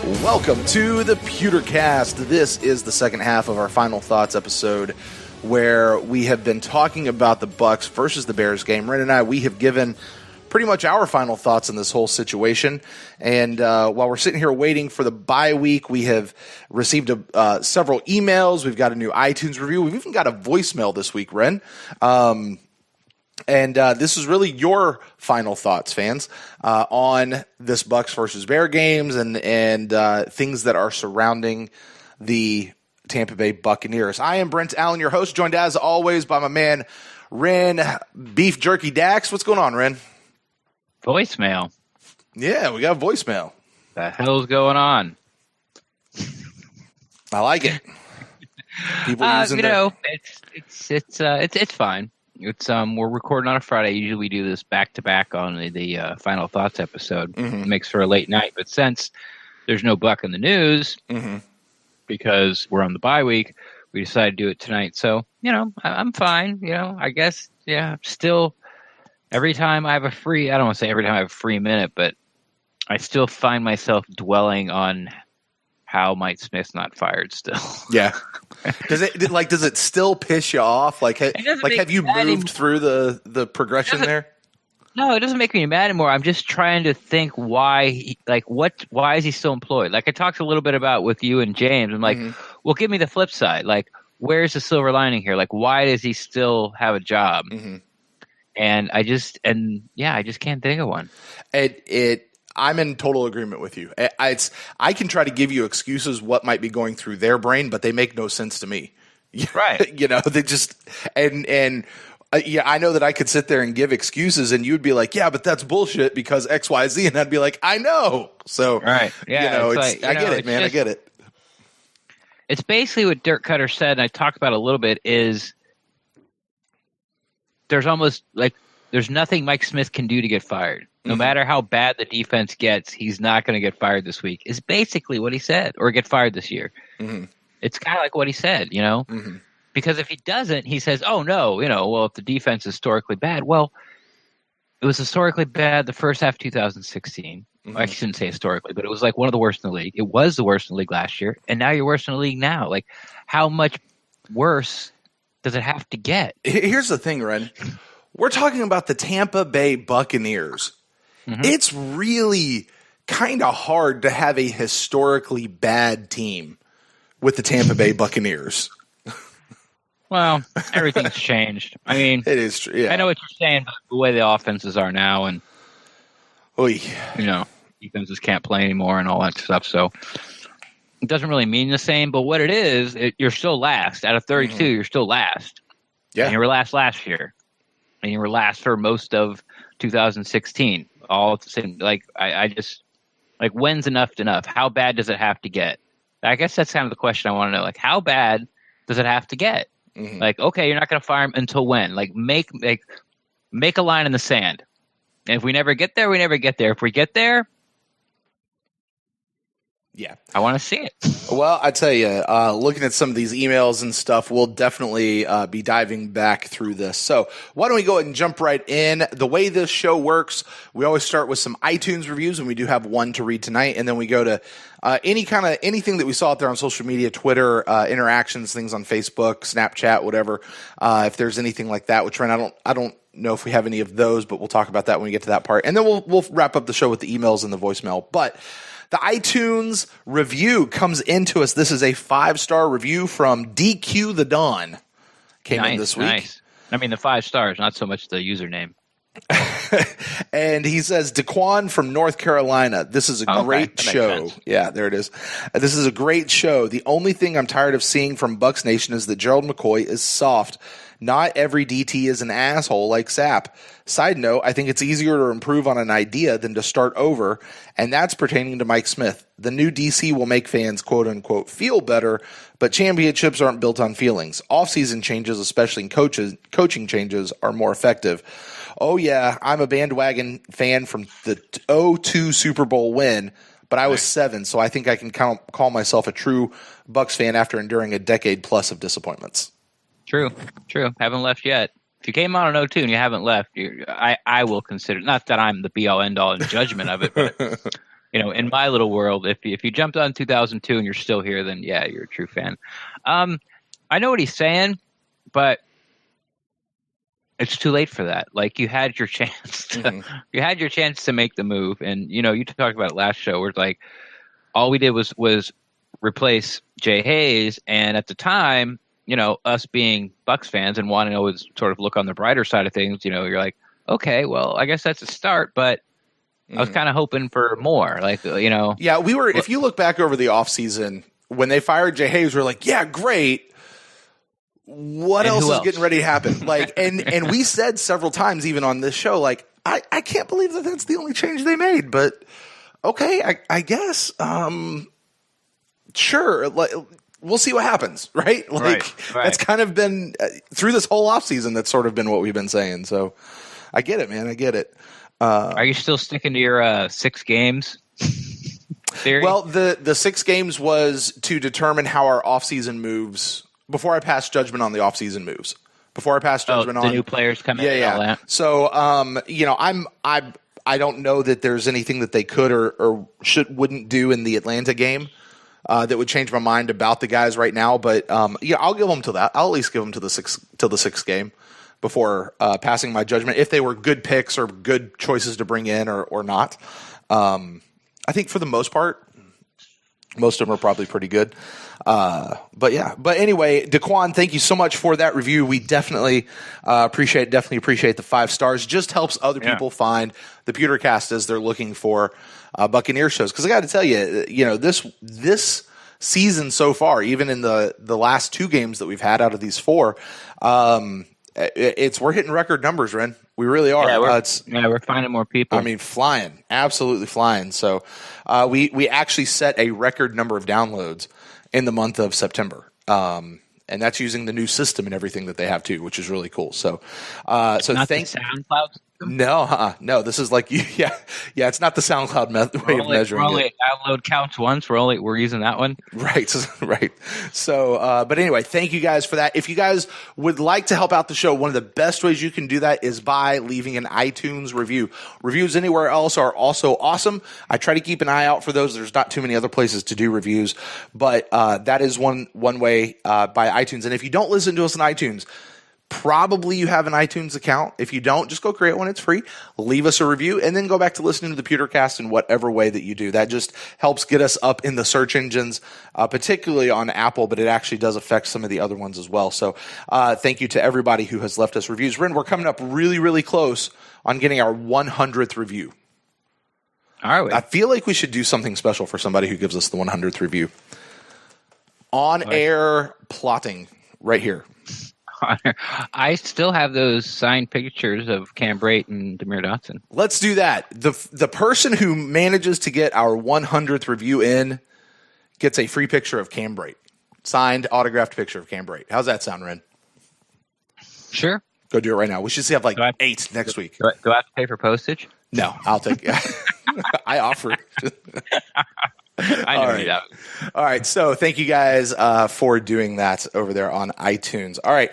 Welcome to the Pewtercast. This is the second half of our Final Thoughts episode where we have been talking about the Bucs versus the Bears game. Ren and I, we have given pretty much our final thoughts on this whole situation. And while we're sitting here waiting for the bye week, we have received several emails. We've got a new iTunes review. We've even got a voicemail this week, Ren. And this is really your final thoughts, fans, on this Bucs versus Bear games and things that are surrounding the Tampa Bay Buccaneers. I am Brent Allen, your host, joined as always by my man, Ren Beef Jerky Dax. What's going on, Ren? Voicemail. Yeah, we got voicemail. The hell's going on? I like it. People using it's fine. It's we're recording on a Friday. Usually we do this back to back on the Final Thoughts episode. Mm-hmm. It makes for a late night, but since there's no Buck in the news because we're on the bye week, we decided to do it tonight. So I'm fine. I guess still. Every time I have a free, I don't want to say every time I have a free minute, but I still find myself dwelling on how Mike Smith's not fired still. Yeah. Does it still piss you off? Have you moved through the progression there? No, it doesn't make me mad anymore. I'm just trying to think why is he still employed? Like I talked a little bit about with you and James. I'm like, well, give me the flip side. Like, where's the silver lining here? Like, why does he still have a job? Mm-hmm. And I just can't think of one. I'm in total agreement with you. I can try to give you excuses what might be going through their brain, but they make no sense to me. Right. They just I know that I could sit there and give excuses, and you'd be like, "Yeah, but that's bullshit because X, Y, Z," and I'd be like, "I know." So right, yeah, I get it, man. I get it. It's basically what Dirk Cutter said, and I talked about it a little bit. Is there's nothing Mike Smith can do to get fired. No matter how bad the defense gets, he's not going to get fired this week, is basically what he said, or get fired this year. Mm-hmm. It's kind of like what he said, because if he doesn't, he says, oh, no, well, if the defense is historically bad, well, it was historically bad the first half of 2016. Mm-hmm. I shouldn't say historically, but it was like one of the worst in the league. It was the worst in the league last year, and now you're worse in the league now. Like, how much worse does it have to get? Here's the thing, Ren. We're talking about the Tampa Bay Buccaneers. Mm-hmm. It's really kind of hard to have a historically bad team with the Tampa Bay Buccaneers. Well, everything's changed. I mean, it is true. Yeah. I know what you're saying, but the way the offenses are now, and defenses can't play anymore and all that stuff. So it doesn't really mean the same. But what it is, you're still last out of 32. Mm-hmm. You're still last. Yeah, and you were last year, and you were last for most of 2016. All at the same. Like I just like, when's enough? How bad does it have to get? I guess that's kind of the question I want to know. Like, how bad does it have to get? Mm-hmm. Like, okay, you're not going to fire him until when? Like, make a line in the sand. And if we never get there, we never get there. If we get there, yeah, I want to see it. Well, I tell you, looking at some of these emails and stuff, we'll definitely be diving back through this. So why don't we go ahead and jump right in? The way this show works, we always start with some iTunes reviews, and we do have one to read tonight, and then we go to anything that we saw out there on social media, Twitter, interactions, things on Facebook, Snapchat, whatever. If there's anything like that, which I don't know if we have any of those, but we'll talk about that when we get to that part, and then we'll wrap up the show with the emails and the voicemail. But the iTunes review comes into us. This is a 5-star review from DQ the Dawn. Came in this week. Nice. I mean, the 5 stars, not so much the username. And he says, Daquan from North Carolina. This is a great show. Yeah, there it is. This is a great show. The only thing I'm tired of seeing from Bucs Nation is that Gerald McCoy is soft. Not every DT is an asshole like Sapp. Side note, I think it's easier to improve on an idea than to start over, and that's pertaining to Mike Smith. The new DC will make fans, quote-unquote, feel better, but championships aren't built on feelings. Off-season changes, especially in coaching changes, are more effective. Oh, yeah, I'm a bandwagon fan from the 2002 Super Bowl win, but I was 7, so I think I can call myself a true Bucs fan after enduring a decade-plus of disappointments. True. Haven't left yet. If you came on in 2002 and you haven't left, I will consider, not that I'm the be-all, end-all in judgment of it, but in my little world, if you jumped on 2002 and you're still here, then yeah, you're a true fan. I know what he's saying, but it's too late for that. Like, you had your chance to make the move, and you talked about it last show, where like all we did was replace Jay Hayes, and at the time, us being Bucks fans and wanting to always sort of look on the brighter side of things, you're like, okay, well, I guess that's a start, but I was kind of hoping for more, like, Yeah, we were. If you look back over the offseason, when they fired Jay Hayes, we're like, yeah, great. What else is getting ready to happen? Like, and we said several times, even on this show, like, I can't believe that that's the only change they made, but okay, I guess, sure, like, we'll see what happens, right? Like, that's kind of been through this whole offseason. That's sort of been what we've been saying. So, I get it, man. I get it. Are you still sticking to your 6 games theory? Well, the 6 games was to determine how our offseason moves. Before I pass judgment on the offseason moves, before I pass judgment on the new players coming in. Yeah. All that. So, I don't know that there's anything that they could or wouldn't do in the Atlanta game that would change my mind about the guys right now. But I'll give them to that. I'll at least give them to the 6th game before passing my judgment, if they were good picks or good choices to bring in or not. I think for the most part, most of them are probably pretty good. But anyway, Daquan, thank you so much for that review. We definitely appreciate the 5 stars. Just helps other people find the Pewtercast as they're looking for Buccaneer shows. Because I got to tell you, this season so far, even in the last 2 games that we've had out of these 4, we're hitting record numbers, Ren. We really are. Yeah, we're finding more people. I mean, flying, absolutely flying. So we actually set a record number of downloads in the month of September. And that's using the new system and everything that they have too, which is really cool. So not thanks. SoundCloud? No. This is like yeah. It's not the SoundCloud way of measuring. We're only download counts once. We're using that one. Right. So, but anyway, thank you guys for that. If you guys would like to help out the show, one of the best ways you can do that is by leaving an iTunes review. Reviews anywhere else are also awesome. I try to keep an eye out for those. There's not too many other places to do reviews, but that is one way by iTunes. And if you don't listen to us on iTunes, probably you have an iTunes account. If you don't, just go create one. It's free. Leave us a review and then go back to listening to the Pewtercast in whatever way that you do. That just helps get us up in the search engines, particularly on Apple, but it actually does affect some of the other ones as well. So thank you to everybody who has left us reviews. Ren, we're coming up really, really close on getting our 100th review. Are we? I feel like we should do something special for somebody who gives us the 100th review. On-air plotting right here. I still have those signed pictures of Cam Brate and Demir Dotson. Let's do that. The person who manages to get our 100th review in gets a free picture of Cam Brate. Signed, autographed picture of Cam Brate. How's that sound, Ren? Sure. Go do it right now. We should have 8 next week. Do I have to pay for postage? No, I'll take it. I offer. I know that. All right. So thank you guys for doing that over there on iTunes. All right.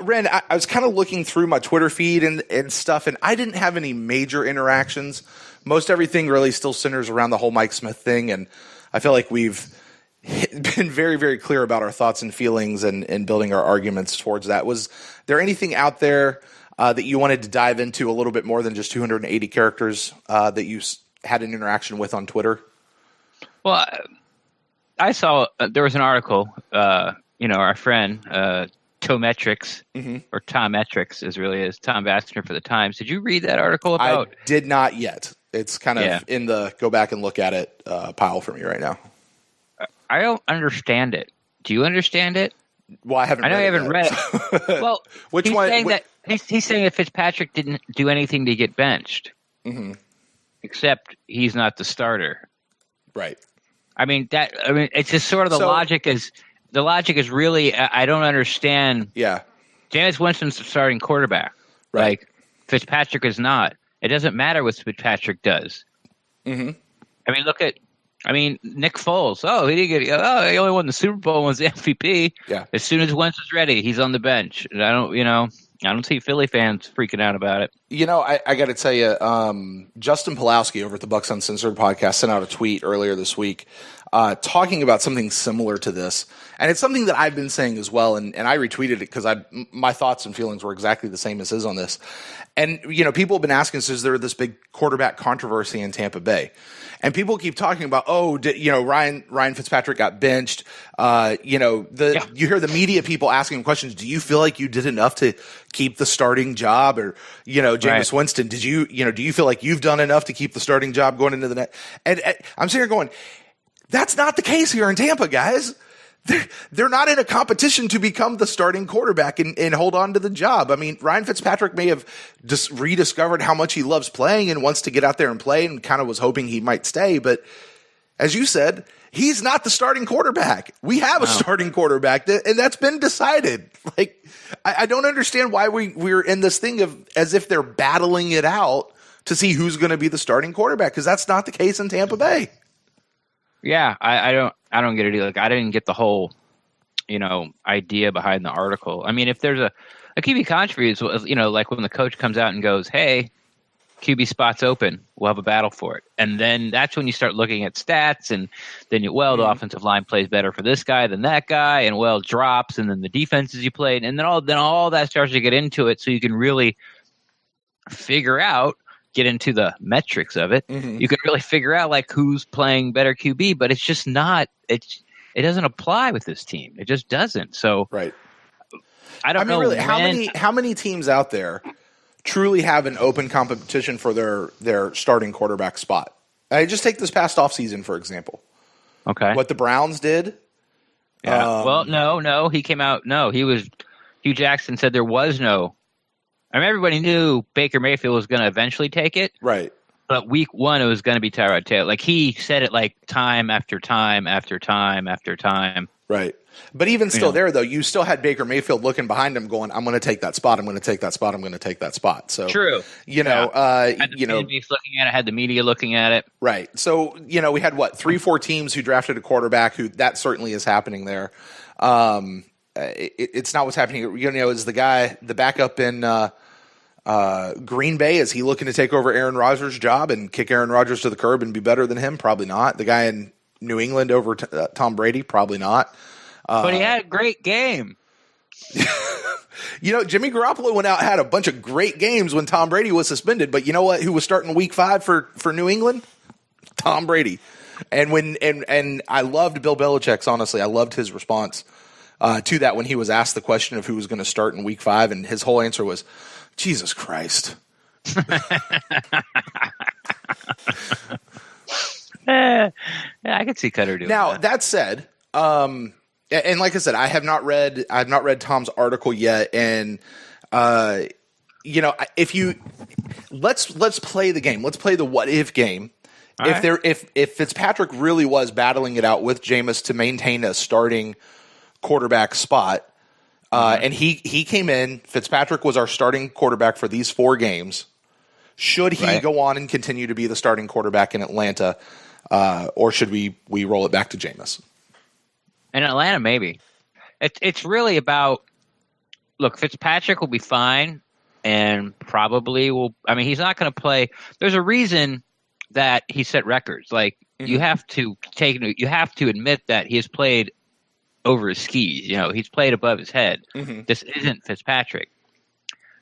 Ren, I was kind of looking through my Twitter feed and stuff, and I didn't have any major interactions. Most everything really still centers around the whole Mike Smith thing, and I feel like we've been very, very clear about our thoughts and feelings and building our arguments towards that. Was there anything out there that you wanted to dive into a little bit more than just 280 characters that you had an interaction with on Twitter? Well, I saw there was an article, our friend, Tometrics, or Tom Metrics is Tom Bassner for the Times. Did you read that article about? I did not yet. It's kind of in the go back and look at it pile for me right now. I don't understand it. Do you understand it? Well, I haven't. I know you haven't read it. Well, which one? He's saying that Fitzpatrick didn't do anything to get benched, except he's not the starter. Right. I mean it's just sort of the logic is really I don't understand. Yeah. Jameis Winston's the starting quarterback. Right. Like Fitzpatrick is not. It doesn't matter what Fitzpatrick does. Mm-hmm. I mean Nick Foles. He only won the Super Bowl and was the MVP. Yeah. As soon as Wentz is ready, he's on the bench. And I don't see Philly fans freaking out about it. I got to tell you, Justin Pulowski over at the Bucks Uncensored podcast sent out a tweet earlier this week talking about something similar to this. And it's something that I've been saying as well, and I retweeted it because my thoughts and feelings were exactly the same as his on this. And, people have been asking us, is there this big quarterback controversy in Tampa Bay? And people keep talking about, Ryan Fitzpatrick got benched. You hear the media people asking questions. Do you feel like you did enough to keep the starting job? Or, Jameis Winston, do you feel like you've done enough to keep the starting job going into the net? And I'm sitting here going, that's not the case here in Tampa, guys. They're not in a competition to become the starting quarterback and hold on to the job. I mean, Ryan Fitzpatrick may have just rediscovered how much he loves playing and wants to get out there and play and kind of was hoping he might stay. But as you said, he's not the starting quarterback. We have a starting quarterback, and that's been decided. Like, I don't understand why we're in this thing of as if they're battling it out to see who's going to be the starting quarterback, because that's not the case in Tampa Bay. Yeah, I don't get it either. Like, I didn't get the whole, idea behind the article. I mean, if there's a QB controversy, like when the coach comes out and goes, "Hey, QB spot's open, we'll have a battle for it," and then that's when you start looking at stats, and then the offensive line plays better for this guy than that guy, and drops, and then the defenses you played, and then all that starts to get into it, so you can really get into the metrics of it. You can really figure out like who's playing better QB, but it's just not. It doesn't apply with this team. It just doesn't. So right. I don't know. Really, how many teams out there truly have an open competition for their starting quarterback spot? I just take this past offseason, for example. Okay. What the Browns did. Yeah. No. He came out. No, Hugh Jackson said there was no. I mean, everybody knew Baker Mayfield was going to eventually take it. Right. But week one, it was going to be Tyrod Taylor. Like, he said it like time after time after time after time. Right. But even still there, though, you still had Baker Mayfield looking behind him going, I'm going to take that spot. I'm going to take that spot. I'm going to take that spot. So true. Had the base looking at it, had the media looking at it. Right. So, we had 3-4 teams who drafted a quarterback who that certainly is happening there. It's not what's happening. Is the backup in Green Bay, is he looking to take over Aaron Rodgers' job and kick Aaron Rodgers to the curb and be better than him? Probably not. The guy in New England over Tom Brady? Probably not. But he had a great game. Jimmy Garoppolo went out and had a bunch of great games when Tom Brady was suspended. But you know what? Who was starting week 5 for New England? Tom Brady. And I loved Bill Belichick's, honestly. I loved his response to that when he was asked the question of who was going to start in week 5. And his whole answer was, Jesus Christ. I could see Cutter doing now, that. That said, and like I said, I have not read Tom's article yet, and if you let's play the game. Let's play the what if game. If Fitzpatrick really was battling it out with Jameis to maintain a starting quarterback spot, and he came in, Fitzpatrick was our starting quarterback for these 4 games. Should he go on and continue to be the starting quarterback in Atlanta, or should we roll it back to Jameis? In Atlanta, maybe. It's really about, look, Fitzpatrick will be fine and probably will. I mean, he's not going to play. There's a reason that he set records. Like, you have to admit that he has played over his skis. He's played above his head. This isn't Fitzpatrick.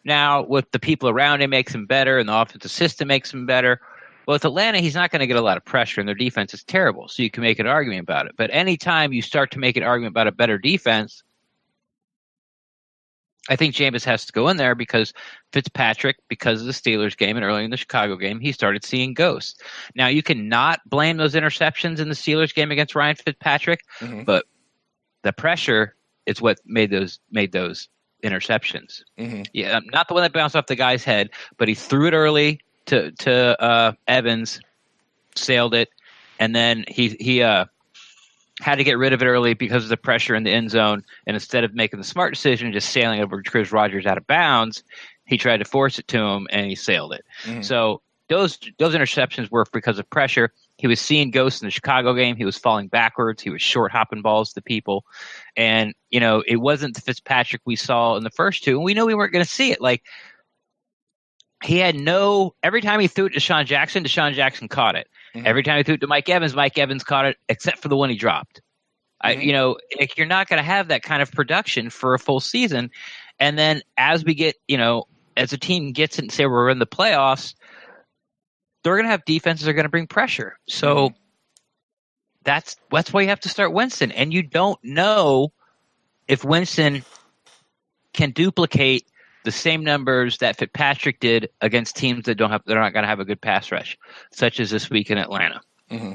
Now, with the people around him makes him better, and the offensive system makes him better. Well, with Atlanta, he's not going to get a lot of pressure, and their defense is terrible, so you can make an argument about it. But anytime you start to make an argument about a better defense, I think Jameis has to go in there because Fitzpatrick, because of the Steelers game and early in the Chicago game, he started seeing ghosts. Now, you cannot blame those interceptions in the Steelers game against Ryan Fitzpatrick, but the pressure is what made those interceptions. Yeah, not the one that bounced off the guy's head, but he threw it early to Evans, sailed it, and then he had to get rid of it early because of the pressure in the end zone. And instead of making the smart decision, just sailing over Chris Rogers out of bounds, he tried to force it to him and he sailed it. So those interceptions were because of pressure. He was seeing ghosts in the Chicago game. He was falling backwards. He was short hopping balls to people. And, it wasn't the Fitzpatrick we saw in the first 2. And we knew we weren't going to see it. Like, he had every time he threw it to Deshaun Jackson caught it. Mm-hmm. Every time he threw it to Mike Evans caught it, except for the one he dropped. Mm-hmm. You're not going to have that kind of production for a full season. And then as we get, as a team gets it and say we're in the playoffs, they're going to have defenses that are going to bring pressure. So that's why you have to start Winston. And you don't know if Winston can duplicate the same numbers that Fitzpatrick did against teams they're not going to have a good pass rush, such as this week in Atlanta. Mm-hmm.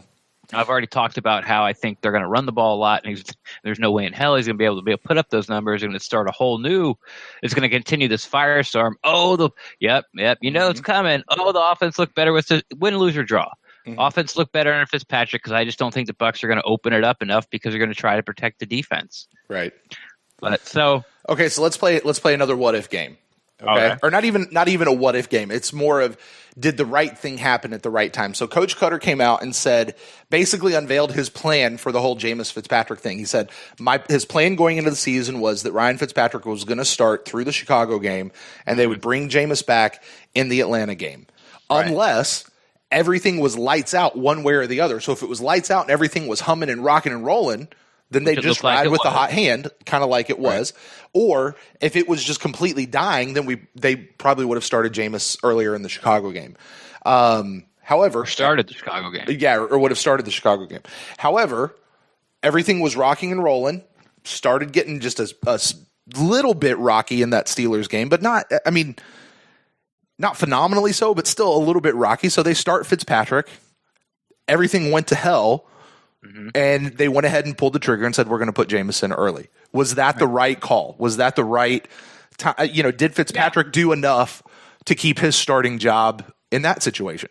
I've already talked about how I think they're going to run the ball a lot, and there's no way in hell he's going to be able to put up those numbers and start a whole new. It's going to continue this firestorm. Yep. It's coming. The offense looked better with the win, lose, or draw. Mm-hmm. Offense looked better under Fitzpatrick because I just don't think the Bucs are going to open it up enough because they're going to try to protect the defense. Right. Okay, so let's play another what if game. Okay. Or not even a what if game. It's more of, did the right thing happen at the right time? So Coach Cutter came out and basically unveiled his plan for the whole Jameis Fitzpatrick thing. He said his plan going into the season was that Ryan Fitzpatrick was going to start through the Chicago game and they would bring Jameis back in the Atlanta game. Right. Unless everything was lights out one way or the other. So if it was lights out and everything was humming and rocking and rolling, then they just ride with the hot hand, kind of like it was. Right. Or if it was just completely dying, then they probably would have started Jameis earlier in the Chicago game. However, started the Chicago game. Yeah, or would have started the Chicago game. However, everything was rocking and rolling, started getting just a little bit rocky in that Steelers game, but not phenomenally so, but still a little bit rocky. So they start Fitzpatrick. Everything went to hell. Mm-hmm. And they went ahead and pulled the trigger and said, we're going to put Jameis in early. Was that the right call? Was that the right time? Did Fitzpatrick do enough to keep his starting job in that situation?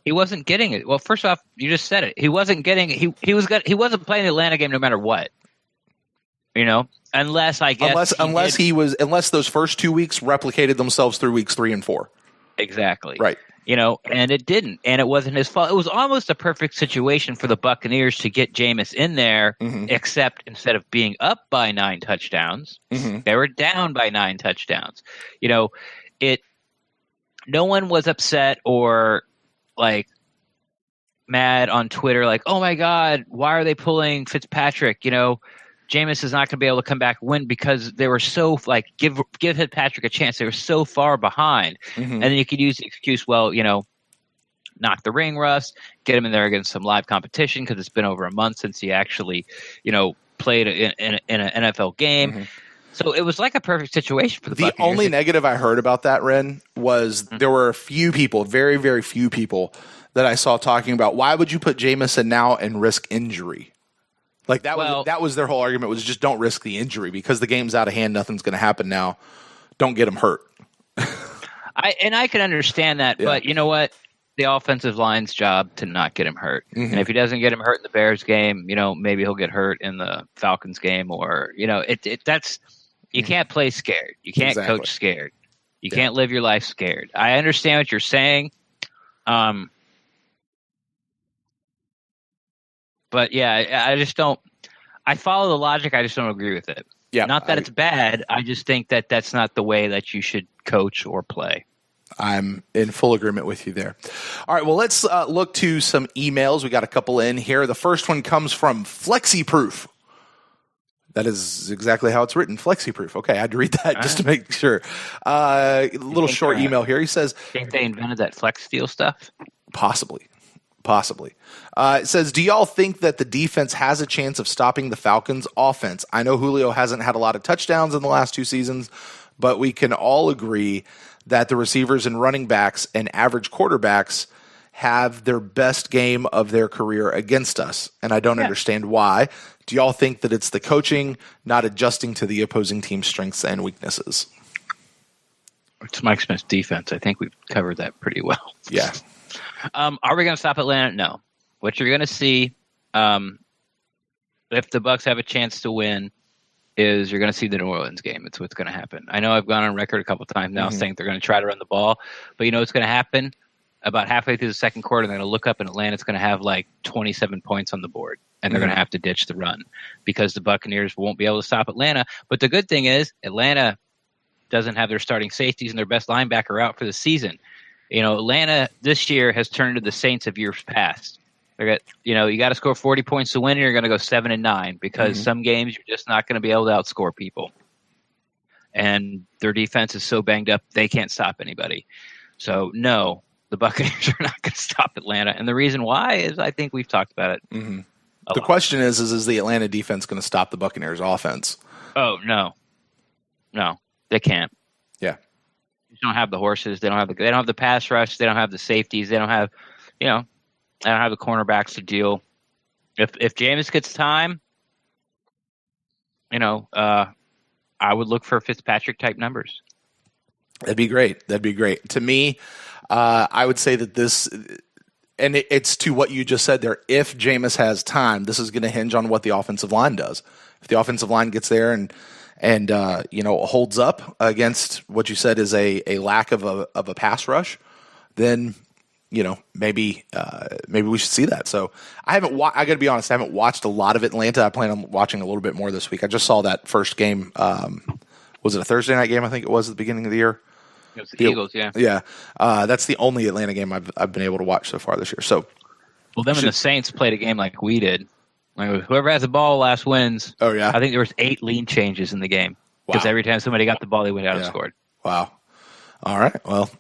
He wasn't getting it. Well, first off, you just said it. He wasn't getting it. He wasn't playing the Atlanta game no matter what. Unless those first 2 weeks replicated themselves through weeks 3 and 4. Exactly. Right. And it didn't, and it wasn't his fault. It was almost a perfect situation for the Buccaneers to get Jameis in there, except instead of being up by 9 touchdowns, they were down by 9 touchdowns. No one was upset or mad on Twitter, oh my God, why are they pulling Fitzpatrick? Jameis is not going to be able to come back and win because they were so give Fitzpatrick a chance. They were so far behind, and then you could use the excuse, knock the ring rust, get him in there against some live competition because it's been over a month since he actually, played in an NFL game. Mm-hmm. So it was like a perfect situation for the Buccaneers. The only negative I heard about that, Ren, was there were a few people, very, very few people, that I saw talking about why would you put Jameis in now and risk injury? That was their whole argument, was just don't risk the injury because the game's out of hand. Nothing's going to happen now. Don't get him hurt. I can understand that, but you know what? The offensive line's job to not get him hurt. Mm-hmm. And if he doesn't get him hurt in the Bears game, maybe he'll get hurt in the Falcons game, or that's you can't play scared. You can't coach scared. You can't live your life scared. I understand what you're saying. But I just don't. I follow the logic. I just don't agree with it. Yeah, not that it's bad. I just think that that's not the way that you should coach or play. I'm in full agreement with you there. All right, well, let's look to some emails. We got a couple in here. The first one comes from FlexiProof. That is exactly how it's written, FlexiProof. Okay, I had to read that just to make sure. A little short email here. He says, think they invented that Flex Steel stuff? Possibly. It says, do y'all think that the defense has a chance of stopping the Falcons' offense? I know Julio hasn't had a lot of touchdowns in the last 2 seasons, but we can all agree that the receivers and running backs and average quarterbacks have their best game of their career against us, and I don't understand why. Do y'all think that it's the coaching not adjusting to the opposing team's strengths and weaknesses? It's Mike Smith's defense. I think we've covered that pretty well. Yeah. Are we going to stop Atlanta? No. What you're going to see, if the Bucs have a chance to win, is you're going to see the New Orleans game. It's what's going to happen. I know I've gone on record a couple of times now saying they're going to try to run the ball, but you know what's going to happen? About halfway through the second quarter, they're going to look up and Atlanta's going to have 27 points on the board, and they're going to have to ditch the run because the Buccaneers won't be able to stop Atlanta. But the good thing is Atlanta doesn't have their starting safeties and their best linebacker out for the season. Atlanta this year has turned to the Saints of years past. You got to score 40 points to win, and you're going to go 7-9 because some games you're just not going to be able to outscore people. And their defense is so banged up, they can't stop anybody. So, no, the Buccaneers are not going to stop Atlanta. And the reason why is I think we've talked about it. Mm-hmm. The question is the Atlanta defense going to stop the Buccaneers offense? Oh, no. No, they can't. Yeah. They don't have the horses. They don't have the pass rush. They don't have the safeties. They don't have, they don't have the cornerbacks to deal. If Jameis gets time, I would look for Fitzpatrick type numbers. That'd be great. To me, I would say that this, and it's to what you just said there. If Jameis has time, this is going to hinge on what the offensive line does. If the offensive line gets there and holds up against what you said is a lack of a pass rush, then maybe we should see that. So I got to be honest, I haven't watched a lot of Atlanta. I plan on watching a little bit more this week. I just saw that first game. Was it a Thursday night game? I think it was at the beginning of the year. It was the Eagles, yeah. Yeah. That's the only Atlanta game I've been able to watch so far this year. So, them and the Saints played a game like we did. Like, whoever has the ball last wins. Oh, yeah. I think there was 8 lean changes in the game because every time somebody got the ball, they went out and scored. Wow. All right. Well,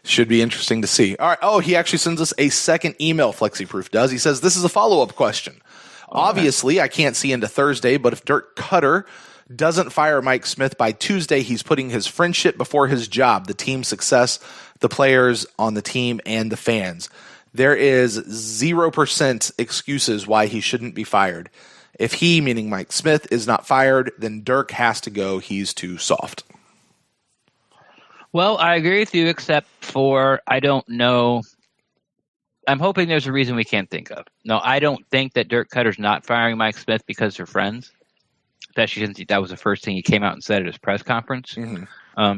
should be interesting to see. All right. Oh, he actually sends us a second email, FlexiProof does. He says, this is a follow-up question. Obviously, I can't see into Thursday, but if Dirk Cutter doesn't fire Mike Smith by Tuesday, he's putting his friendship before his job, the team's success, the players on the team, and the fans. There is 0% excuses why he shouldn't be fired. If he, meaning Mike Smith, is not fired, then Dirk has to go. He's too soft. Well, I agree with you, except for I don't know. I'm hoping there's a reason we can't think of. No, I don't think that Dirk Cutter's not firing Mike Smith because they're friends. Especially since that was the first thing he came out and said at his press conference.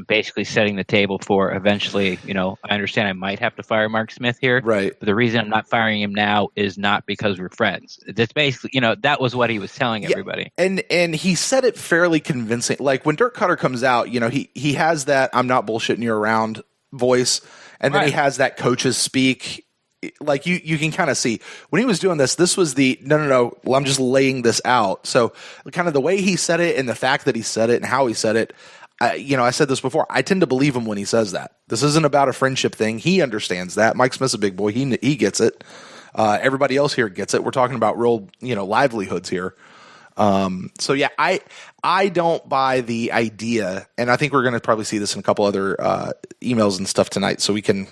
Basically setting the table for eventually, I understand I might have to fire Mark Smith here. Right. But the reason I'm not firing him now is not because we're friends. That's basically, that was what he was telling everybody. And he said it fairly convincing. Like when Dirk Cutter comes out, he has that I'm not bullshitting you around voice. And then he has that coaches speak. Like you can kind of see when he was doing this was the no, well, I'm just laying this out. So kind of the way he said it and the fact that he said it and how he said it, I said this before, I tend to believe him when he says that. This isn't about a friendship thing. He understands that. Mike Smith's a big boy. He gets it. Everybody else here gets it. We're talking about real, livelihoods here. So yeah, I don't buy the idea, and I think we're going to probably see this in a couple other emails and stuff tonight, so we can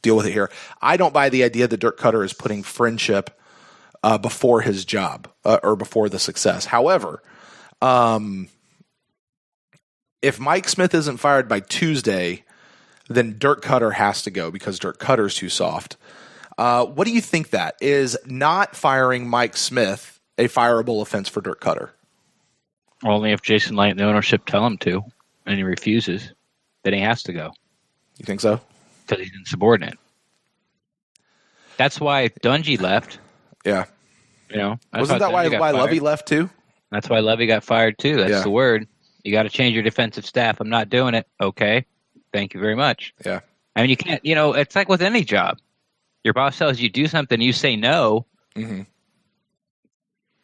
deal with it here. I don't buy the idea that Dirk Cutter is putting friendship before his job or before the success. However, if Mike Smith isn't fired by Tuesday, then Dirk Cutter has to go because Dirk Cutter's too soft. What do you think that is? Not firing Mike Smith a fireable offense for Dirk Cutter? Only if Jason Light and the ownership tell him to, and he refuses, then he has to go. You think so? Because he's insubordinate. That's why Dungy left. Yeah. Wasn't that why Lovey left too? That's why Lovey got fired too. That's the word. You got to change your defensive staff. I'm not doing it. Okay. Thank you very much. Yeah. I mean, you can't, it's like with any job. Your boss tells you do something, you say no. Mm-hmm.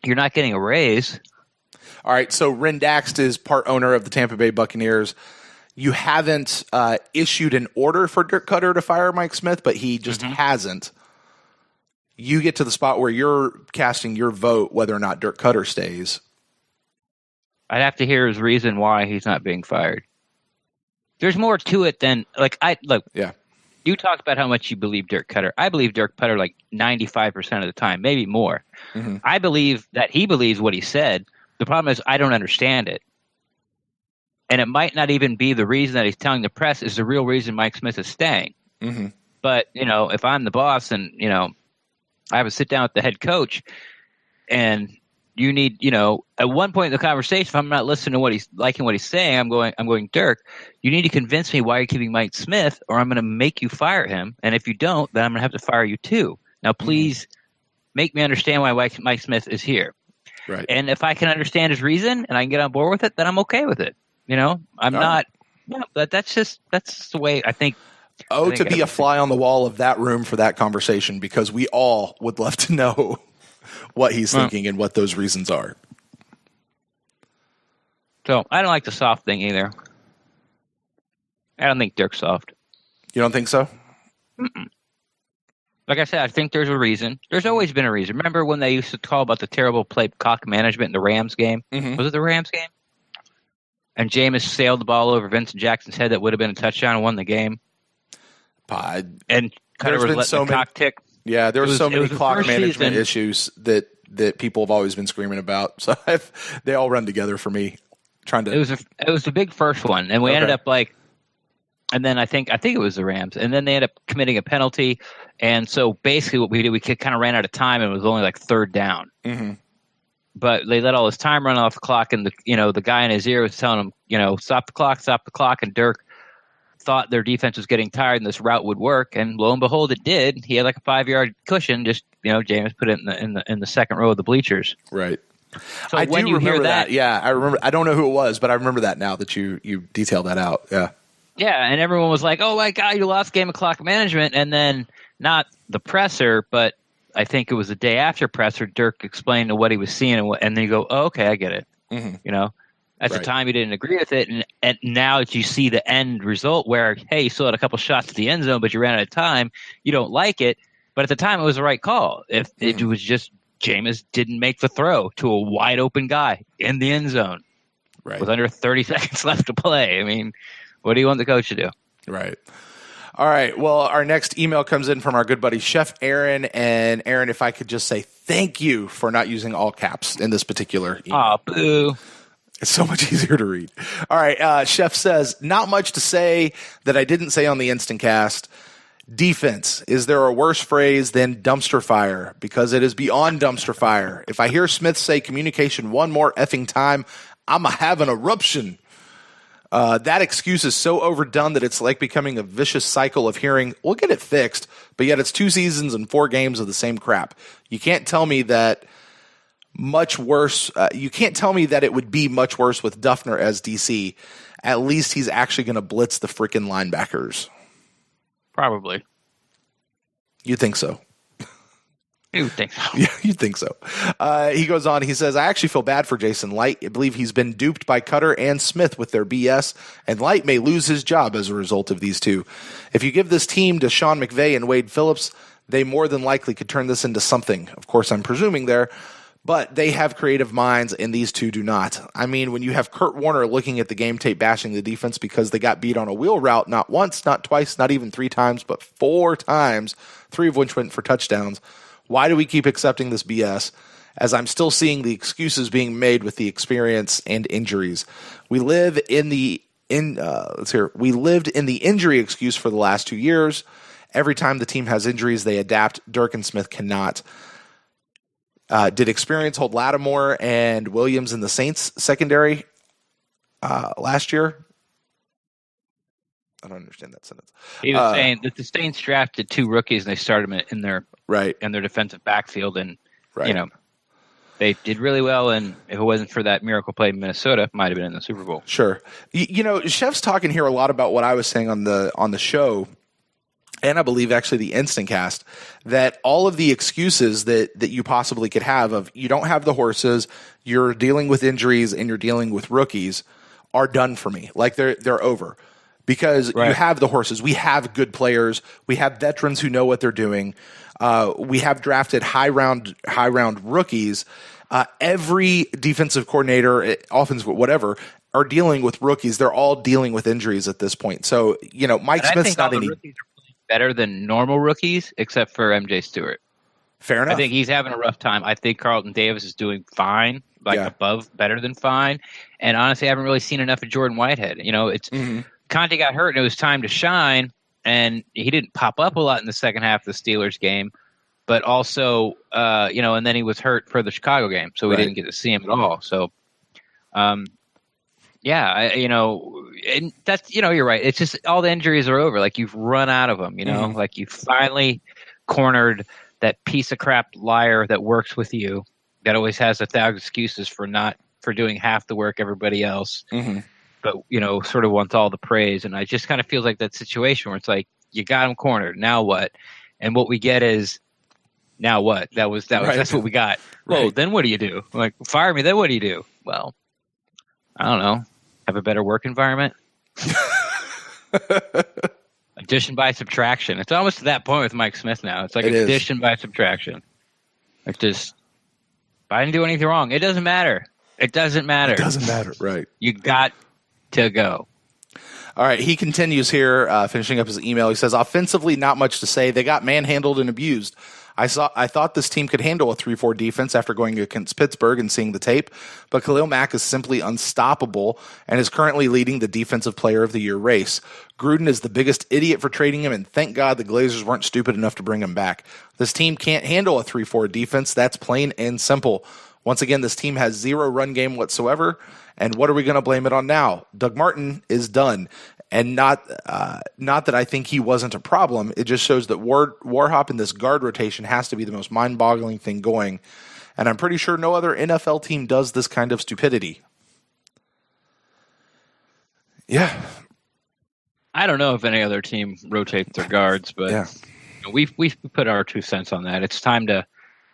You're not getting a raise. All right. So Ren Daxt is part owner of the Tampa Bay Buccaneers. You haven't issued an order for Dirk Cutter to fire Mike Smith, but he just hasn't. You get to the spot where you're casting your vote whether or not Dirk Cutter stays. I'd have to hear his reason why he's not being fired. There's more to it than Yeah. You talked about how much you believe Dirk Cutter. I believe Dirk Cutter 95% of the time, maybe more. Mm-hmm. I believe that he believes what he said. The problem is I don't understand it. And it might not even be the reason that he's telling the press is the real reason Mike Smith is staying. Mm-hmm. But, if I'm the boss and, I have a sit down with the head coach and you need, at one point in the conversation, if I'm not listening to what he's saying, I'm going, Dirk, you need to convince me why you're keeping Mike Smith or I'm going to make you fire him. And if you don't, then I'm going to have to fire you too. Now, please make me understand why Mike Smith is here. Right. And if I can understand his reason and I can get on board with it, then I'm okay with it. I'm not, but that's the way I think Oh, to be a fly on the wall of that room for that conversation, because we all would love to know what he's thinking and what those reasons are. So I don't like the soft thing either. I don't think Dirk's soft. You don't think so? Mm-mm. Like I said, I think there's a reason. There's always been a reason. Remember when they used to call about the terrible play clock management in the Rams game? Mm-hmm. Was it the Rams game? And Jameis sailed the ball over Vincent Jackson's head that would have been a touchdown and won the game. And Cutter was letting the clock tick. Yeah, there were so many clock management issues that people have always been screaming about. So they all run together for me. It was the big first one, and we ended up and then I think it was the Rams, and then they ended up committing a penalty, and so basically what we did, we kind of ran out of time, and it was only like third down. Mm-hmm. But they let all his time run off the clock, and the guy in his ear was telling him, stop the clock, and Dirk thought their defense was getting tired and this route would work, and lo and behold, it did. He had like a 5-yard cushion. Just James put it in the second row of the bleachers. Right. So I when do you remember hear that, yeah, I remember. I don't know who it was, but I remember that now that you detailed that out. Yeah. Yeah, and everyone was like, "Oh my God, you lost game of clock management," and then not the presser, but I think it was the day after presser. Dirk explained what he was seeing, and then you go, "Oh, okay, I get it." Mm-hmm. At the time, you didn't agree with it, and now that you see the end result, where hey, you still had a couple shots to the end zone, but you ran out of time, you don't like it. But at the time, it was the right call. If it was just Jameis didn't make the throw to a wide open guy in the end zone, with under 30 seconds left to play. I mean, what do you want the coach to do? Right. All right. Well, our next email comes in from our good buddy Chef Aaron. And Aaron, if I could just say thank you for not using all caps in this particular email. Oh, boo. It's so much easier to read. All right. Chef says, not much to say that I didn't say on the Instant Cast. Defense. Is there a worse phrase than dumpster fire? Because it is beyond dumpster fire. If I hear Smith say communication one more effing time, I'm going to have an eruption. That excuse is so overdone that it's like becoming a vicious cycle of hearing, we'll get it fixed, but yet it's 2 seasons and 4 games of the same crap. You can't tell me that much worse. You can't tell me that it would be much worse with Duffner as DC. At least he's actually going to blitz the freaking linebackers. Probably. You think so? You think so? Yeah, you think so. He goes on. He says, I actually feel bad for Jason Light. I believe he's been duped by Cutter and Smith with their BS, and Light may lose his job as a result of these two. If you give this team to Sean McVay and Wade Phillips, they more than likely could turn this into something. Of course, I'm presuming there, but they have creative minds, and these two do not. I mean, when you have Kurt Warner looking at the game tape bashing the defense because they got beat on a wheel route not once, not twice, not even 3 times, but 4 times, 3 of which went for touchdowns, why do we keep accepting this BS? As I'm still seeing the excuses being made with the experience and injuries. We lived in the injury excuse for the last 2 years. Every time the team has injuries, they adapt. Dirk and Smith cannot. Did experience hold Lattimore and Williams in the Saints secondary last year? I don't understand that sentence. He was saying that the Saints drafted 2 rookies and they started them in their defensive backfield, and they did really well. And if it wasn't for that miracle play in Minnesota, might have been in the Super Bowl. Sure. Chef's talking here a lot about what I was saying on the show, and I believe actually the Instant Cast, that all of the excuses that you possibly could have of you don't have the horses, you're dealing with injuries, and you're dealing with rookies are done for me. Like they're over. Because you have the horses. We have good players. We have veterans who know what they're doing. We have drafted high round rookies. Every defensive coordinator, offensive, whatever, are dealing with rookies. They're all dealing with injuries at this point. So, Mike Smith's not any rookies are playing better than normal rookies, except for MJ Stewart. Fair enough. I think he's having a rough time. I think Carlton Davis is doing fine, better than fine. And honestly, I haven't really seen enough of Jordan Whitehead. It's. Mm-hmm. Conte got hurt and it was time to shine, and he didn't pop up a lot in the second half of the Steelers game, but also, and then he was hurt for the Chicago game, so we didn't get to see him at all. So, and that's, you're right. It's just all the injuries are over. Like you've run out of them, like you finally cornered that piece of crap liar that works with you that always has 1,000 excuses for doing half the work everybody else. Mm-hmm. But, sort of wants all the praise. And I just kind of feel like that situation where it's like, You got him cornered. Now what? And what we get is, now what? That's what we got. Well, then what do you do? Like, fire me. Then what do you do? Well, I don't know. Have a better work environment. Addition by subtraction. It's almost to that point with Mike Smith now. It's like addition by subtraction. It's just, I didn't do anything wrong. It doesn't matter. It doesn't matter. Right. You got to go. All right, he continues here, finishing up his email. He says, offensively, not much to say. They got manhandled and abused. I thought this team could handle a 3-4 defense after going against Pittsburgh and seeing the tape, but Khalil Mack is simply unstoppable and is currently leading the Defensive Player of the Year race. Gruden is the biggest idiot for trading him, and thank God the Glazers weren't stupid enough to bring him back. This team can't handle a 3-4 defense. That's plain and simple. Once again, this team has zero run game whatsoever, and what are we going to blame it on now? Doug Martin is done. And not that I think he wasn't a problem. It just shows that Warhop in this guard rotation has to be the most mind-boggling thing going. And I'm pretty sure no other NFL team does this kind of stupidity. Yeah. I don't know if any other team rotates their guards, but we've put our 2 cents on that. It's time to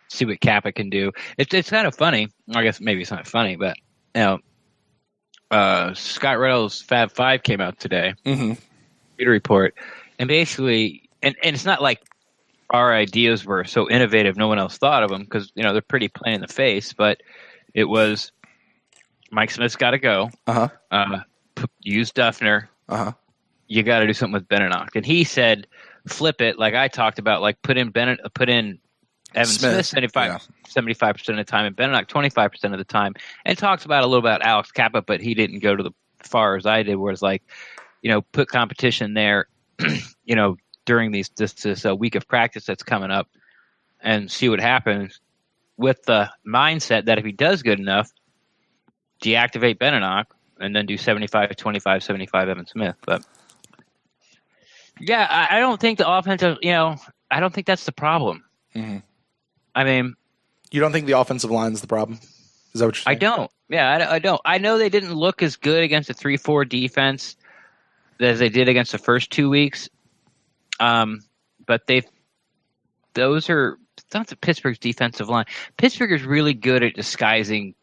see what Kappa can do. It's kind of funny. I guess maybe it's not funny, but Scott Reynolds' Fab 5 came out today. Computer report, and basically, and it's not like our ideas were so innovative no one else thought of them, because they're pretty plain in the face. But it was Mike Smith's got to go. Use Duffner. You got to do something with Beninock, and he said flip it like I talked about, like put in Evan Smith 75% of the time, and Beninock 25% of the time, and talks about a little about Alex Kappa, but he didn't go to the far as I did, where it's like, put competition there, during this week of practice that's coming up, and see what happens, with the mindset that if he does good enough, deactivate Beninock and then do 75-25, 75 Evan Smith. But yeah, I don't think the offensive, I don't think that's the problem. I mean, you don't think the offensive line is the problem? Is that what you're saying? I don't. Yeah, I don't. I know they didn't look as good against a 3-4 defense as they did against the first 2 weeks. But those are not the Pittsburgh's defensive line. Pittsburgh is really good at disguising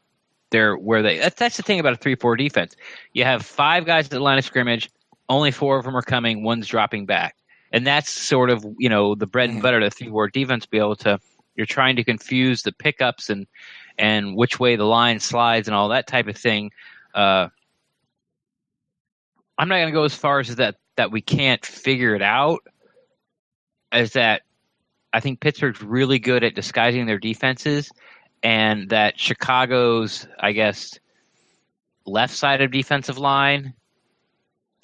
that's the thing about a 3-4 defense. You have 5 guys at the line of scrimmage, only 4 of them are coming, one's dropping back. And that's sort of, the bread and butter of the 3-4 defense, be able to, you're trying to confuse the pickups and which way the line slides and all that type of thing. I'm not going to go as far as that we can't figure it out, as that I think Pittsburgh's really good at disguising their defenses, and that Chicago's, I guess, left side of defensive line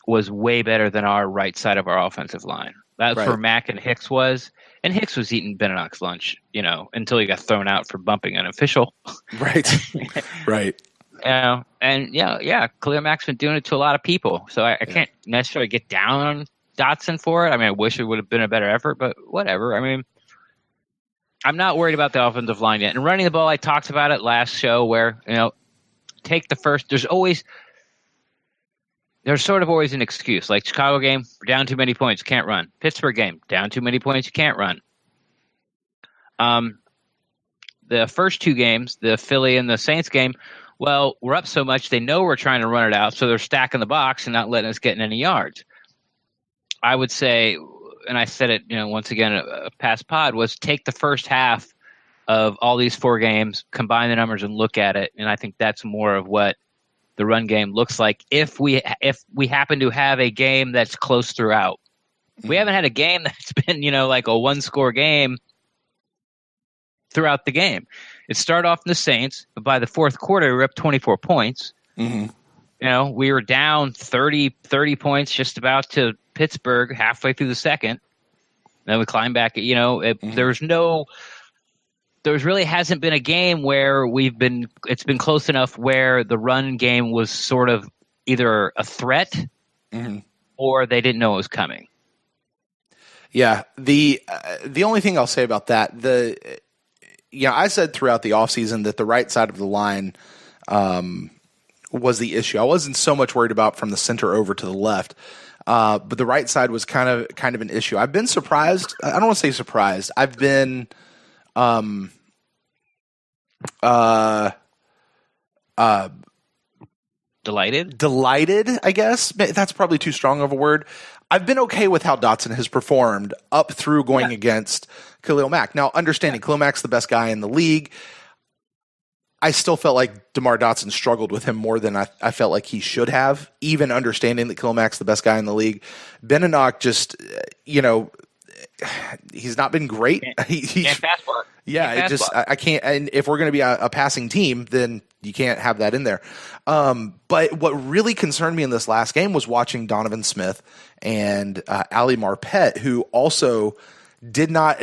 was way better than our right side of our offensive line. That's where Mack and Hicks was. And Hicks was eating Beninock's lunch, until he got thrown out for bumping an official. Right. And Khalil Mack's been doing it to a lot of people. So I can't necessarily get down on Dotson for it. I mean, I wish it would have been a better effort, but whatever. I mean, I'm not worried about the offensive line yet. And running the ball, I talked about it last show, where, take the first. There's sort of always an excuse. Like Chicago game, we're down too many points, can't run. Pittsburgh game, down too many points, you can't run. The first 2 games, the Philly and the Saints game, well, we're up so much, they know we're trying to run it out, so they're stacking the box and not letting us get in any yards. I would say, and I said it, once again, a past pod, was take the first half of all these 4 games, combine the numbers and look at it, and I think that's more of what the run game looks like if we happen to have a game that's close throughout. We haven't had a game that's been, like a 1-score game throughout the game. It started off in the Saints, but by the fourth quarter, we were up 24 points. We were down 30 points just about to Pittsburgh halfway through the second. Then we climbed back. There really hasn't been a game where it's been close enough where the run game was sort of either a threat or they didn't know it was coming. Yeah. The only thing I'll say about that, I said throughout the offseason that the right side of the line was the issue. I wasn't so much worried about from the center over to the left. But the right side was kind of an issue. I've been surprised. I don't want to say surprised. I've been Delighted, I guess. That's probably too strong of a word. I've been okay with how Dotson has performed up through going against Khalil Mack. Now, understanding Khalil Mack's the best guy in the league, I still felt like DeMar Dotson struggled with him more than I felt like he should have, even understanding that Khalil Mack's the best guy in the league. Beninock just, he's not been great. Can't pass block. Yeah, I can't. And if we're going to be a passing team, then you can't have that in there. But what really concerned me in this last game was watching Donovan Smith and Ali Marpet, who also did not,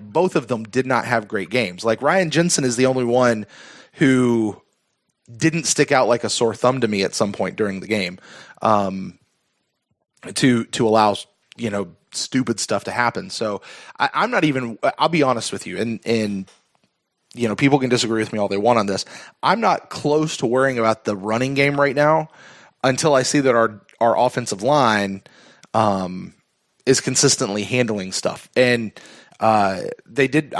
both of them did not have great games. Like Ryan Jensen is the only one who didn't stick out like a sore thumb to me at some point during the game, to allow, stupid stuff to happen. So I'm not even, I'll be honest with you, and people can disagree with me all they want on this. I'm not close to worrying about the running game right now until I see that our offensive line is consistently handling stuff. And I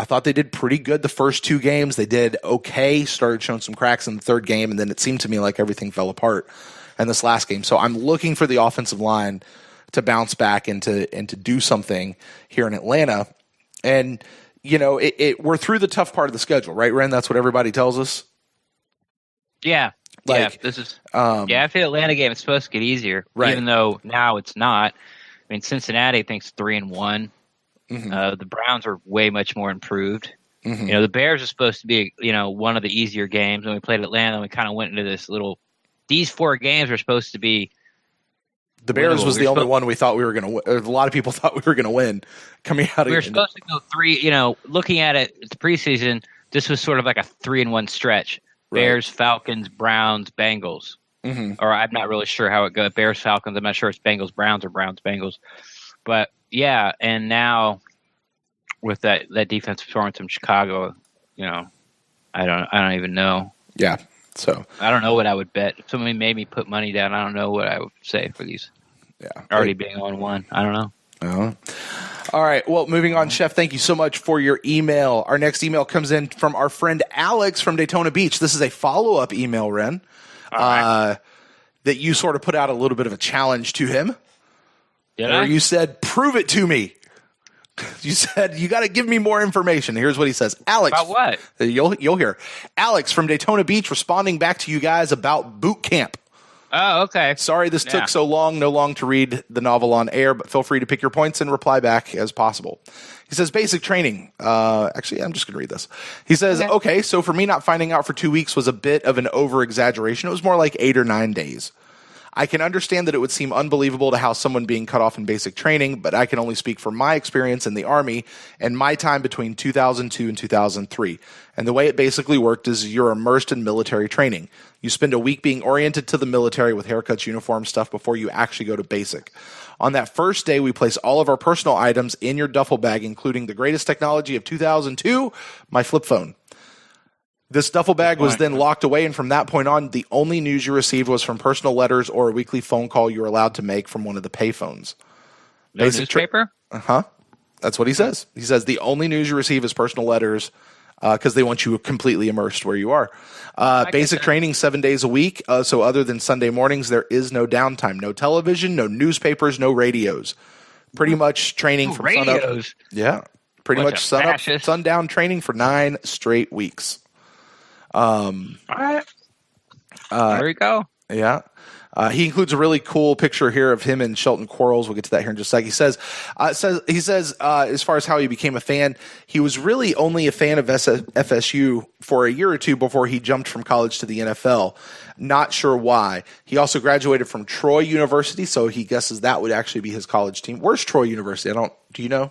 thought they did pretty good the first two games. They did okay, started showing some cracks in the third game, and then it seemed to me like everything fell apart in this last game. So I'm looking for the offensive line to bounce back and to do something here in Atlanta. And, we're through the tough part of the schedule, right, Ren? That's what everybody tells us? Yeah. This is after the Atlanta game, it's supposed to get easier, right? Even though now it's not. I mean, Cincinnati, I think, is 3-1. Mm-hmm. The Browns are way much more improved. Mm-hmm. The Bears are supposed to be, one of the easier games. When we played Atlanta, and we kind of went into this these four games were supposed to be. The Bears was the only one we thought we were going to win. A lot of people thought we were going to win coming out of it. We were supposed to go 3, looking at it, the preseason, this was sort of like a 3-1 stretch. Right. Bears, Falcons, Browns, Bengals. Mm-hmm. Or I'm not really sure how it goes. Bears, Falcons, I'm not sure it's Bengals, Browns, or Browns, Bengals. But, yeah, and now with that defensive performance in Chicago, I don't even know. Yeah. So I don't know what I would bet. If somebody made me put money down, I don't know what I would say for these. Yeah, already being on one. I don't know. All right. Well, moving on, Chef. Thank you so much for your email. Our next email comes in from our friend Alex from Daytona Beach. This is a follow-up email, Ren, that you sort of put out a little bit of a challenge to him. Where you said, "Prove it to me." You said, you got to give me more information. Here's what he says. Alex. About what? You'll hear. Alex from Daytona Beach responding back to you guys about boot camp. Oh, okay. Sorry this took so long. No long to read the novel on air, but feel free to pick your points and reply back as possible. He says, basic training. Actually, I'm just going to read this. He says, okay, so for me, not finding out for 2 weeks was a bit of an over-exaggeration. It was more like 8 or 9 days. I can understand that it would seem unbelievable to how someone being cut off in basic training, but I can only speak from my experience in the Army and my time between 2002 and 2003. And the way it basically worked is you're immersed in military training. You spend a week being oriented to the military with haircuts, uniform stuff before you actually go to basic. On that first day, we place all of our personal items in your duffel bag, including the greatest technology of 2002, my flip phone. This duffel bag was then locked away, and from that point on, the only news you received was from personal letters or a weekly phone call you were allowed to make from one of the payphones. No newspaper? That's what he says. He says the only news you receive is personal letters because they want you completely immersed where you are. Basic training 7 days a week. So other than Sunday mornings, there is no downtime. No television, no newspapers, no radios. Pretty much training from radios. Sunup. Yeah. Pretty much sundown training for 9 straight weeks. All right. There we go. Yeah. He includes a really cool picture here of him and Shelton Quarles. We'll get to that here in just a sec. He says, as far as how he became a fan, he was really only a fan of FSU for a year or two before he jumped from college to the NFL. Not sure why. He also graduated from Troy University, so he guesses that would actually be his college team. Where's Troy University? Do you know?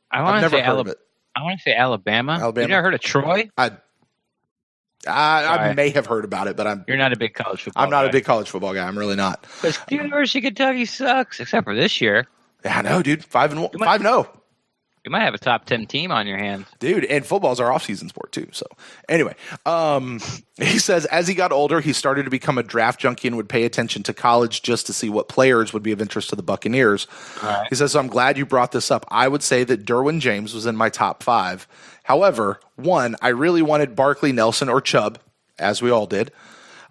I've never heard of it. I want to say Alabama. You never heard of Troy? I may have heard about it, but you're not a big college football. I'm not a big college football guy. I'm really not. Because University of Kentucky sucks, except for this year. Yeah, I know, dude. 5-0. You might have a top 10 team on your hands. Dude, and football's our off-season sport too. So anyway, he says as he got older, he started to become a draft junkie and would pay attention to college just to see what players would be of interest to the Buccaneers. Right. He says, so I'm glad you brought this up. I would say that Derwin James was in my top 5. However, one, I really wanted Barkley, Nelson, or Chubb, as we all did.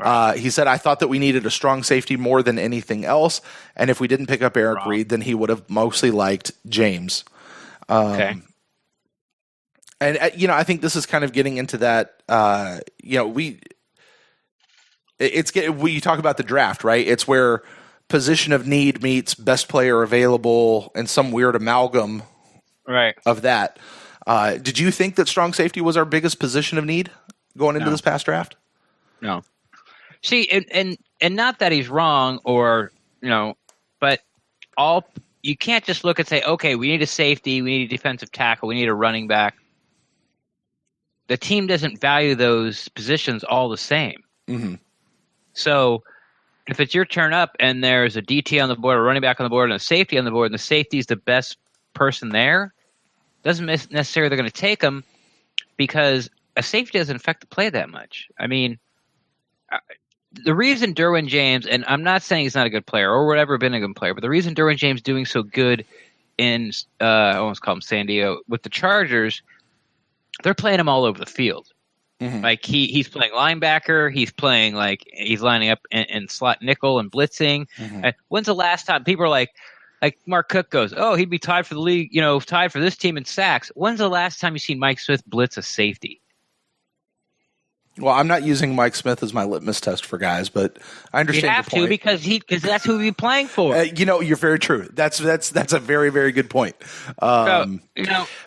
Right. He said, I thought that we needed a strong safety more than anything else. And if we didn't pick up Eric Reed, then he would have mostly liked James. Okay. And, I think this is kind of getting into that, you talk about the draft, right? It's where position of need meets best player available and some weird amalgam of that. Did you think that strong safety was our biggest position of need going into this past draft? No. See, and not that he's wrong or, but you can't just look and say, okay, we need a safety, we need a defensive tackle, we need a running back. The team doesn't value those positions all the same. Mm-hmm. So if it's your turn up and there's a DT on the board, a running back on the board, and a safety on the board, and the safety is the best person there, doesn't necessarily they're going to take them because a safety doesn't affect the play that much. I mean, the reason Derwin James, and I'm not saying he's not a good player or whatever been a good player, but the reason Derwin James doing so good in, I almost call him San Diego, with the Chargers, they're playing him all over the field. Mm-hmm. Like he's playing linebacker, he's playing he's lining up in slot nickel and blitzing. Mm-hmm. When's the last time people are like Mark Cook goes, oh, he'd be tied for the league, tied for this team in sacks. When's the last time you seen Mike Smith blitz a safety? Well, I'm not using Mike Smith as my litmus test for guys, but I understand you have your point. because that's who he'd be playing for. You're very true. That's a very, very good point. But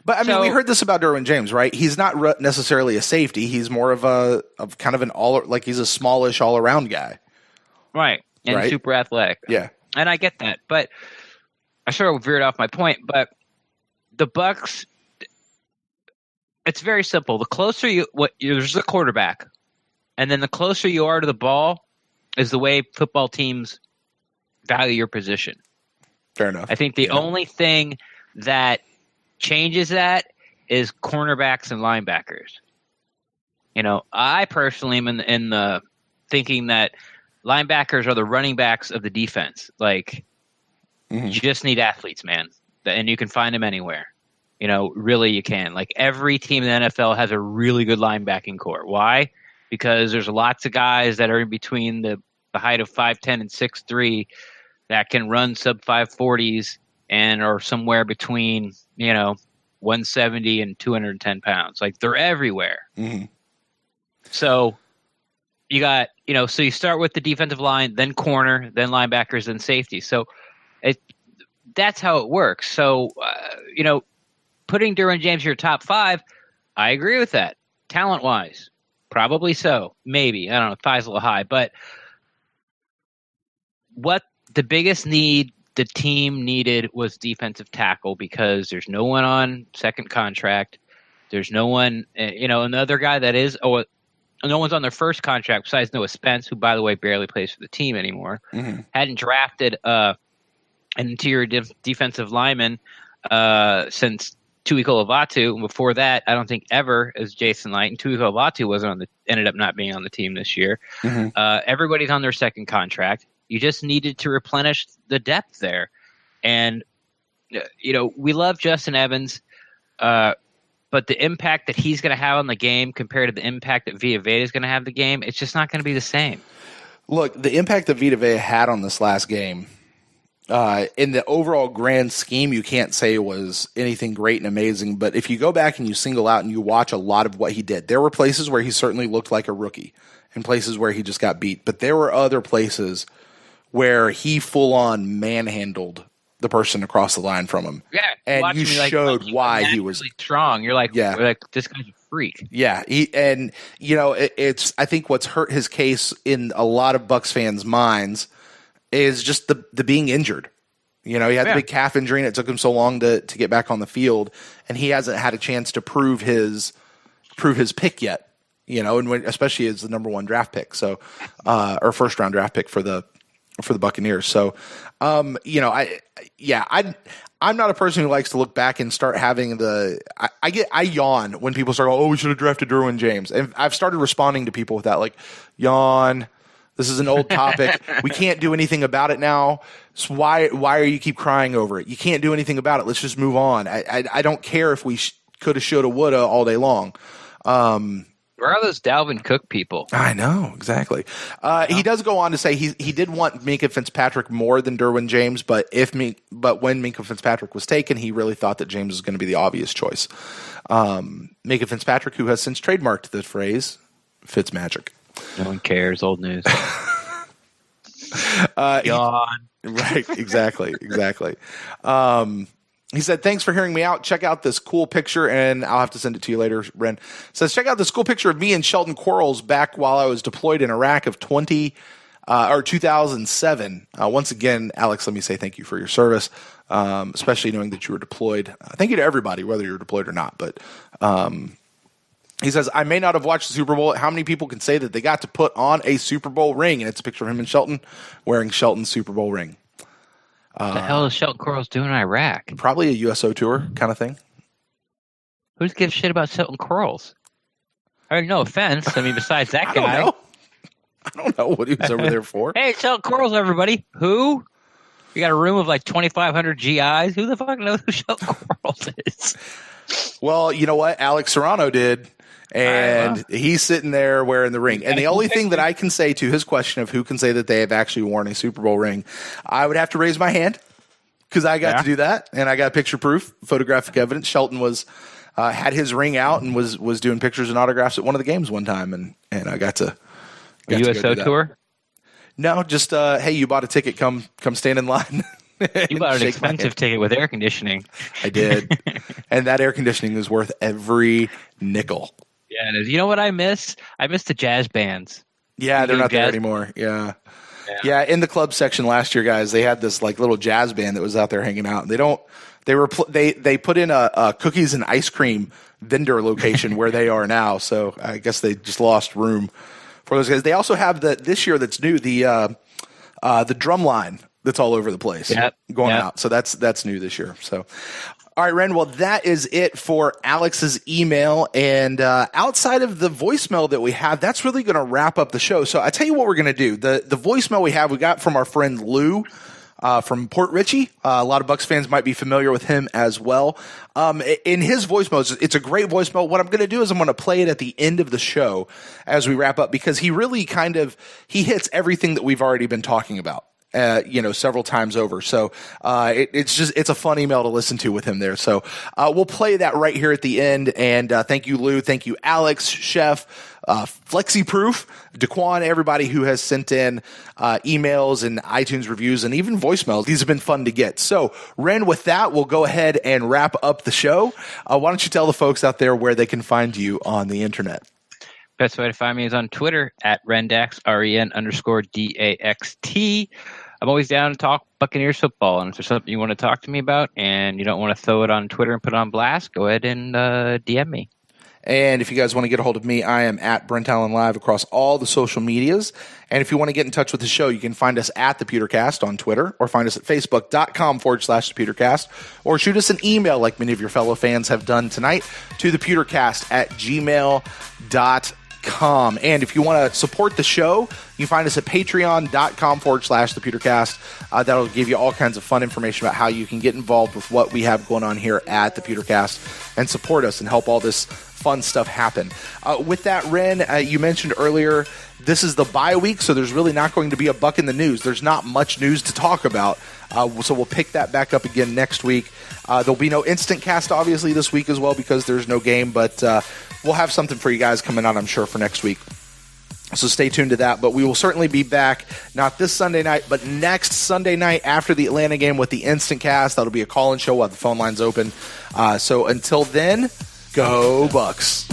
I mean, we heard this about Derwin James, right? He's not necessarily a safety. He's more of kind of an he's a smallish all around guy, right? And super athletic. Yeah, and I get that, but I sort of veered off my point. But the Bucs. It's very simple. The closer there's a quarterback, and then the closer you are to the ball is the way football teams value your position. Fair enough. I think the only thing that changes that is cornerbacks and linebackers. I personally am in the thinking that linebackers are the running backs of the defense. You just need athletes, man, and you can find them anywhere. Really you can. Every team in the NFL has a really good linebacking core. Why? Because there's lots of guys that are in between the height of 5'10" and 6'3" that can run sub 540s and are somewhere between, 170 and 210 pounds. They're everywhere. Mm-hmm. So you got, so you start with the defensive line, then corner, then linebackers, then safety. So that's how it works. So, putting Derwin James your top 5, I agree with that. Talent-wise, probably so. Maybe. I don't know. 5's a little high. But what the biggest need the team needed was defensive tackle because there's no one on second contract. There's no one, another guy that is, no one's on their first contract besides Noah Spence, who, by the way, barely plays for the team anymore. Mm-hmm. Hadn't drafted an interior defensive lineman since Tuiko Lavatu, and before that, I don't think ever as Jason Light. And Tuiko Lavatu ended up not being on the team this year. Mm-hmm. Everybody's on their second contract. You just needed to replenish the depth there, and we love Justin Evans, but the impact that he's going to have on the game compared to the impact that Vita Vea is going to have the game, it's just not going to be the same. Look, the impact that Vita Vea had on this last game. In the overall grand scheme, you can't say it was anything great and amazing, but if you go back and you single out and you watch a lot of what he did, there were places where he certainly looked like a rookie and places where he just got beat, but there were other places where he full-on manhandled the person across the line from him. Yeah, and you showed why he was really strong. You're like, this guy's a freak. Yeah, it's I think what's hurt his case in a lot of Bucs fans' minds is just the being injured. He had the big calf injury, and it took him so long to get back on the field, and he hasn't had a chance to prove his pick yet. And especially as the number 1 draft pick, so or first round draft pick for the for the Buccaneers. So, I'm not a person who likes to look back and start having I yawn when people start, we should have drafted Derwin James. And I've started responding to people with that, like, yawn. This is an old topic. We can't do anything about it now. So why are you keep crying over it? You can't do anything about it. Let's just move on. I don't care if we coulda, shoulda, woulda all day long. Where are those Dalvin Cook people? I know, exactly. He does go on to say he did want Minkah Fitzpatrick more than Derwin James, but when Minkah Fitzpatrick was taken, he really thought that James was going to be the obvious choice. Minkah Fitzpatrick, who has since trademarked the phrase Fitzmagic. No one cares. Old news. Yawn. Right. Exactly. He said, thanks for hearing me out. Check out this cool picture, and I'll have to send it to you later, Ren. Says, check out this cool picture of me and Shelton Quarles back while I was deployed in Iraq of 2007. Once again, Alex, let me say thank you for your service, especially knowing that you were deployed. Thank you to everybody, whether you're deployed or not. But he says, I may not have watched the Super Bowl. How many people can say that they got to put on a Super Bowl ring? And it's a picture of him and Shelton wearing Shelton's Super Bowl ring. What the hell is Shelton Quarles doing in Iraq? Probably a USO tour kind of thing. Who gives a shit about Shelton Quarles? I mean, no offense. I mean, besides that guy. I don't know what he was over there for. Hey, Shelton Quarles, everybody. Who? You got a room of like 2,500 GIs. Who the fuck knows who Shelton Quarles is? Well, you know what? Alex Serrano did. And he's sitting there wearing the ring. And the only thing that I can say to his question of who can say that they have actually worn a Super Bowl ring, I would have to raise my hand because I got to do that. And I got picture proof, photographic evidence. Shelton had his ring out and was doing pictures and autographs at one of the games one time. And I got to a USO tour? No, just, hey, you bought a ticket. Come stand in line. You bought an expensive ticket with air conditioning. I did. And that air conditioning is worth every nickel. Yeah, it is. You know what I miss? I miss the jazz bands. Yeah, they're not there anymore. Yeah. In the club section last year, guys, they had this like little jazz band that was out there hanging out. They put in a cookies and ice cream vendor location where they are now. So I guess they just lost room for those guys. They also have this year that's new, the drum line that's all over the place going out. So that's new this year. So. All right, Ren, well, that is it for Alex's email. And outside of the voicemail that we have, that's really going to wrap up the show. So I tell you what we're going to do. The voicemail we got from our friend Lou from Port Richey. A lot of Bucs fans might be familiar with him as well. In his voicemail, it's a great voicemail. What I'm going to do is I'm going to play it at the end of the show as we wrap up because he really he hits everything that we've already been talking about. Several times over. So it's a fun email to listen to with him there. So we'll play that right here at the end. And thank you, Lou. Thank you, Alex, Chef, FlexiProof, Daquan, everybody who has sent in emails and iTunes reviews and even voicemails. These have been fun to get. So, Ren, with that, we'll go ahead and wrap up the show. Why don't you tell the folks out there where they can find you on the internet? Best way to find me is on Twitter at Rendax, REN_DAXT. I'm always down to talk Buccaneers football. And if there's something you want to talk to me about and you don't want to throw it on Twitter and put it on blast, go ahead and DM me. And if you guys want to get a hold of me, I am at Brent Allen Live across all the social medias. And if you want to get in touch with the show, you can find us at The Pewtercast on Twitter or find us at Facebook.com/The Pewtercast or shoot us an email like many of your fellow fans have done tonight to thepewtercast@gmail.com. And if you want to support the show, you can find us at patreon.com/The Pewtercast. That'll give you all kinds of fun information about how you can get involved with what we have going on here at The Pewtercast and support us and help all this fun stuff happen. With that, Ren, you mentioned earlier, this is the bye week, so there's really not going to be a buck in the news. There's not much news to talk about, so we'll pick that back up again next week. There'll be no instant cast, obviously, this week as well because there's no game, but we'll have something for you guys coming out, I'm sure, for next week. So stay tuned to that. But we will certainly be back, not this Sunday night, but next Sunday night after the Atlanta game with the instant cast. That'll be a call-in show. We'll have the phone lines open. So until then, go Bucks.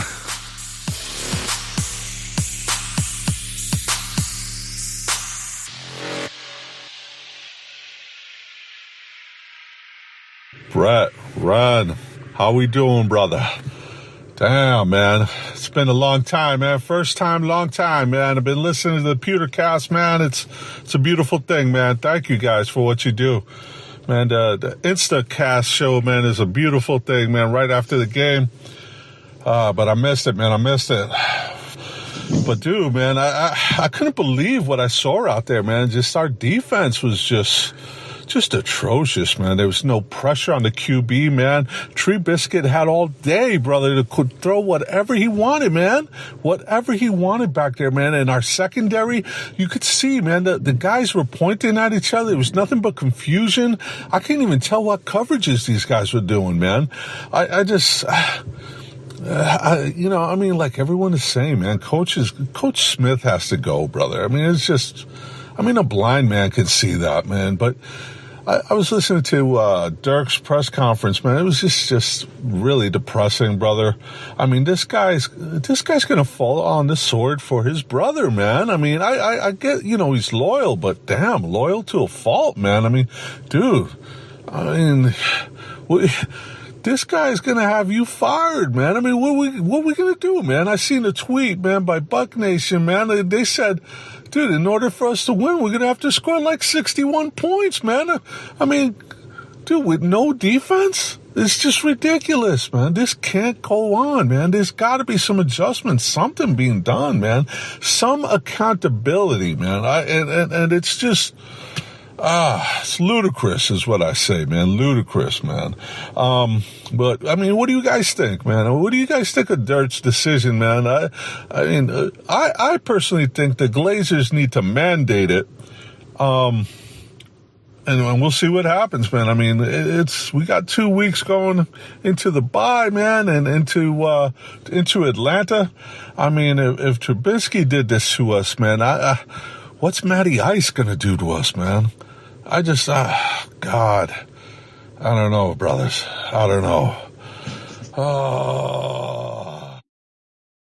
Brett, Ren, how we doing, brother? Damn, man. It's been a long time, man. First time, long time, man. I've been listening to the Pewtercast, man. It's a beautiful thing, man. Thank you guys for what you do. Man, the Instacast show, man, is a beautiful thing, man, right after the game. But I missed it, man. I missed it. But, dude, man, I couldn't believe what I saw out there, man. Just our defense was just atrocious, man. There was no pressure on the QB, man. Trubisky had all day, brother, to throw whatever he wanted, man. Whatever he wanted back there, man. And our secondary, you could see, man, the guys were pointing at each other. It was nothing but confusion. I can't even tell what coverages these guys were doing, man. Like everyone is saying, man, Coach Smith has to go, brother. I mean, a blind man can see that, man. But I was listening to Dirk's press conference, man. It was just really depressing, brother. I mean, this guy's gonna fall on the sword for his brother, man. I mean, I get, he's loyal, but damn, loyal to a fault, man. I mean, dude, this guy's gonna have you fired, man. I mean, what we gonna do, man? I seen a tweet, man, by Buck Nation, man. They said, dude, in order for us to win, we're gonna have to score like 61 points, man. I mean, dude, with no defense, it's just ridiculous, man. This can't go on, man. There's got to be some adjustments, something being done, man. Some accountability, man. And it's just. It's ludicrous is what I say, man. Ludicrous, man. But, I mean, what do you guys think, man? What do you guys think of Dirt's decision, man? I personally think the Glazers need to mandate it. And we'll see what happens, man. I mean, we got 2 weeks going into the bye, man, and into Atlanta. I mean, if Trubisky did this to us, man, what's Matty Ice gonna do to us, man? God, I don't know, brothers. I don't know. Oh.